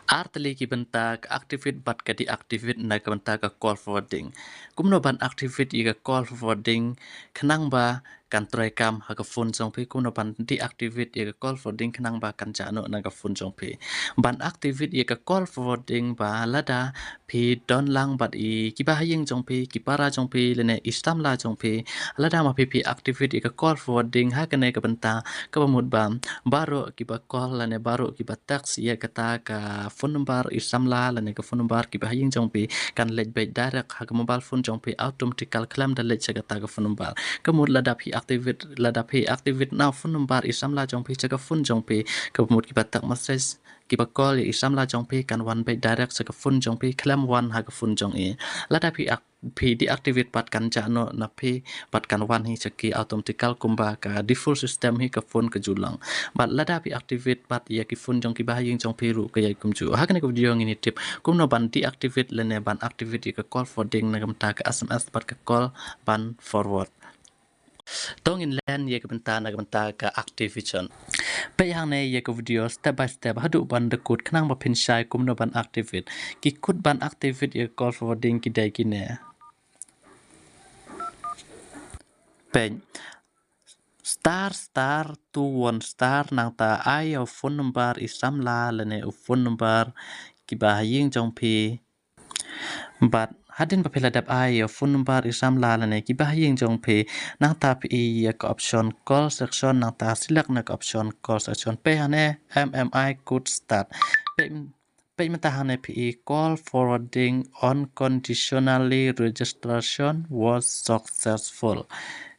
Artli ki bentak activate bat ka deactivate na ka bentak ka call forwarding. Kumno ban activate i ka call forwarding khnang ba kan try kam ha ka phone jong phi kumno ban deactivate i ka call forwarding khnang ba kan cha no na ka phone jong phi. Ban activate i ka call forwarding ba lada phi don lang bat i ki ba hayeng jong phi ki para jong phi le ne istam la jong phi lada ma phi activate i ka call forwarding ha ka ne ka benta ka ba mut bam baro ki ba call la ne baro ki ba text ya kata ka phone number isamla la ne ka phone number ki ba hayeng jong pi kan lej bay direct ha ka mobile phone jong pi automatical claim da lej kata ka phone number ka mut la da phi activate now phone number isamla jong pi ka phone jong pi ka mut ki ba tak message ki ba call isamla jong pi kan one bay direct ka phone jong pi claim one ha ka phone jong e la da phi deactivate pat kan cha no na phi pat kan one hi chaki automatical kumba ka default system hi ka phone ka julang bat lada pi activate bat ya ki phone jong ki ba ying jong pi ru ka yai kum chu ha kan ko video ngini tip kum no ban deactivate le ne ban activate ka call forwarding na kam ta ka sms bat ka call ban forward tong in len ye ka benta na ka benta ka activation pe yang ne ye ka video step by step hadu ban de kut khnang ba phin shai kum no ban activate ki kut ban activate ye call forwarding ki dai ki ne pen star 21 star nang ta ai au phone number isam la le ne phone number ki ba ying jong phi but hadin pa phela dap ai au phone number isam la le ne ki ba ying jong phi nang ta phi ya ka option call section nang ta select na ka option call section pe hane mmi could start pe mata hane phi call forwarding unconditionally registration was successful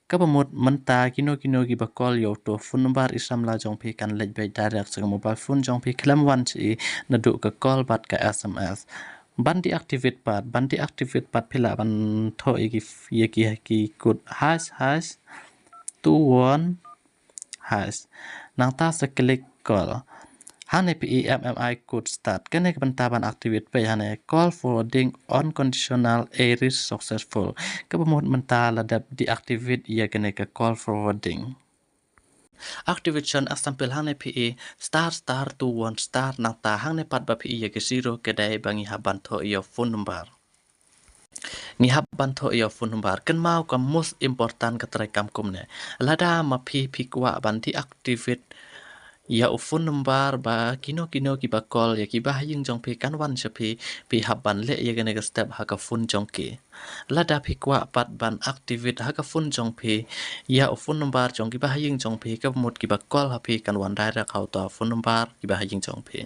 kabamut menta kino ki bakol yo to phone number isam la jong phi kan lej bay direct sa mobile phone jong phi klam wan chi na du ka call bat ka sms ban deactivate pat phila ban tho ki kut hash 21 hash nang ta sa click call hane PMMI could start kene bantaban activate pe hane call forwarding unconditional is successful kabamot mentala dap deactivate ya kene ka call forwarding activation example hane star 21 star nang ta hane pat ba ya ke zero ke dai bangi haban tho your phone number ni haban tho your phone number kan mau ka most important ka trai kam kum ne lada ma kwa ban deactivate ya phone number ba kino ki ba call ya ki ba hayeng jong phi kan wan cha phi haban le ya gane ka step ha ka phone jong ki lada phi kwa pat ban activate ha ka phone jong phi ya phone number jong ki ba hayeng jong phi ka mut ki ba call ha phi kan wan direct how to phone number ki ba hayeng jong phi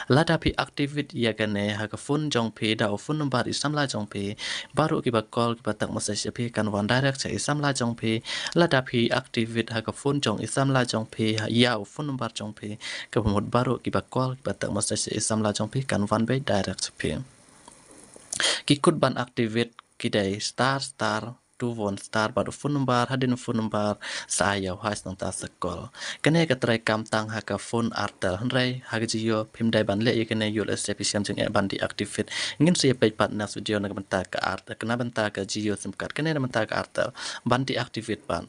lada phi activate ya gane ha ka phone jong phi da phone number isam la jong phi baru ki ba call ki ba tak message phi kan wan direct cha isam la jong phi lada phi activate ha ka phone jong isam la jong phi ya phone number jong phi ka pemut baru ki ba call ki ba tak message isam la jong phi kan van bay direct phi ki kut ban activate ki dai star 21 star baru phone number hadin phone number saya has nang ta sekol kene ka trai kam tang ha ka phone artel hanrai ha ka jio phim dai ban le ye kene yul SPCM jeng e ban deactivate ngin se page partner video na banta ka artel kena banta ka jio sim card kene na banta ka artel ban deactivate ban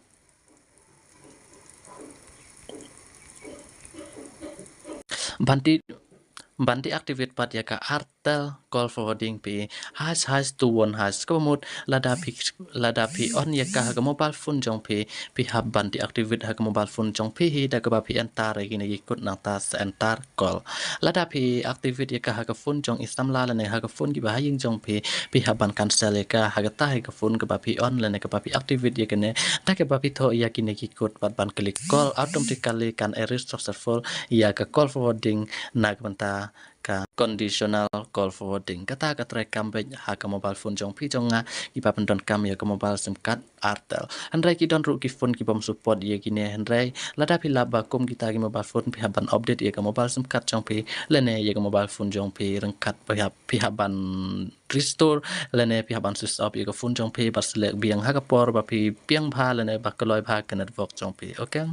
Banti activate pat ya ka artel call forwarding pi hash to one hash ko mut lada pi on ya ka mobile phone jong pi hab banti activate ha mobile phone jong pi hi da ka ba pi antar gi ne gi kut na ta antar call lada pi activate ya ka phone jong isam la ne ha phone gi ba ying jong pi haban cancel ya ka ha ta ha phone ka ba pi on le ne ka ba pi activate ya ka ne da ka ba pi tho ya ki ne gi kut pat ban click call automatically kan erase successful ya ka call forwarding na banta ka conditional call forwarding kata ka try kambej ha ka mobile phone jong pi jong nga ipa pendon kam ya ka mobile sim card artel handrai ki don ru ki phone ki bom support ye ki ne handrai lada pi laba kum kita ki mobile phone pi haban update ye ka mobile sim card jong pi lene ye ka mobile phone jong pi rengkat pi haban restore lene pi haban switch off ye ka phone jong pi bas lek biang ha ka por ba pi piang bha lene ba kaloi bha ka network jong pi okay